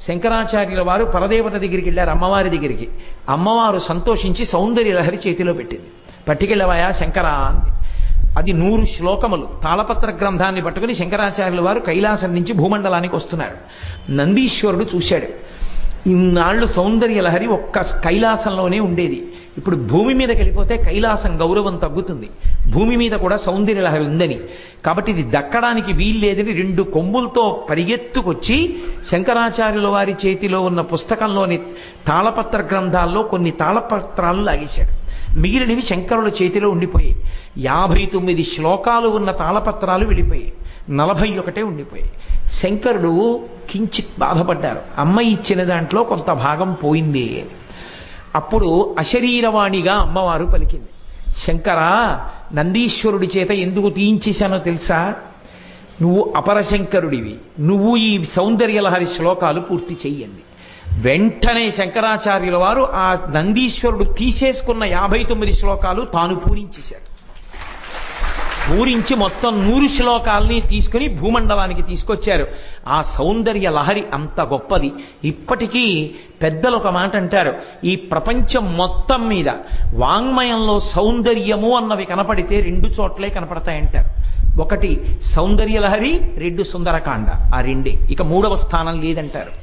శంకరాచార్యుల వారు పరదేవత దగ్గరికి వెళ్ళారు, అమ్మవారి దగ్గరికి. అమ్మవారు సంతోషించి సౌందర్య లహరి చేతిలో పెట్టింది. పట్టుకెళ్ళవయా శంకరా అంది. అది 100 శ్లోకములు తాళపత్ర గ్రంథాన్ని పట్టుకుని శంకరాచార్యుల వారు కైలాసం నుంచి భూమండలానికి వస్తున్నారు. నందీశ్వరుడు చూశాడు. ఇన్నాళ్ళు సౌందర్య లహరి ఒక్క కైలాసంలోనే ఉండేది. ఇప్పుడు భూమి మీదకి వెళ్ళిపోతే కైలాసం గౌరవం తగ్గుతుంది, భూమి మీద కూడా సౌందర్య లహరి ఉందని. కాబట్టి ఇది దక్కడానికి వీల్లేదని 2 కొమ్ములతో పరిగెత్తుకొచ్చి శంకరాచార్యుల వారి చేతిలో ఉన్న పుస్తకంలోని తాళపత్ర గ్రంథాల్లో కొన్ని తాళపత్రాలు లాగేశాడు. మిగిలినవి శంకరుల చేతిలో ఉండిపోయాయి. 59 శ్లోకాలు ఉన్న తాళపత్రాలు వెళ్ళిపోయాయి, 41 ఉండిపోయాయి. శంకరుడు కించిత్ బాధపడ్డారు, అమ్మ ఇచ్చిన దాంట్లో కొంత భాగం పోయింది అని. అప్పుడు అశరీరవాణిగా అమ్మవారు పలికింది, శంకరా, నందీశ్వరుడి చేత ఎందుకు తీయించేశానో తెలుసా? నువ్వు అపరశంకరుడివి, నువ్వు ఈ సౌందర్యలహరి శ్లోకాలు పూర్తి చెయ్యండి. వెంటనే శంకరాచార్యుల వారు ఆ నందీశ్వరుడు తీసేసుకున్న 59 శ్లోకాలు తాను పూరించేశాడు. పూరించి మొత్తం 100 శ్లోకాలని తీసుకుని భూమండలానికి తీసుకొచ్చారు. ఆ సౌందర్య లహరి అంత గొప్పది. ఇప్పటికీ పెద్దలు ఒక మాట అంటారు, ఈ ప్రపంచం మొత్తం మీద వాంగ్మయంలో సౌందర్యము అన్నవి కనపడితే 2 చోట్లే కనపడతాయంటారు. ఒకటి సౌందర్య లహరి, 2 సుందరకాండ. ఆ రెండే, ఇక 3వ స్థానం లేదంటారు.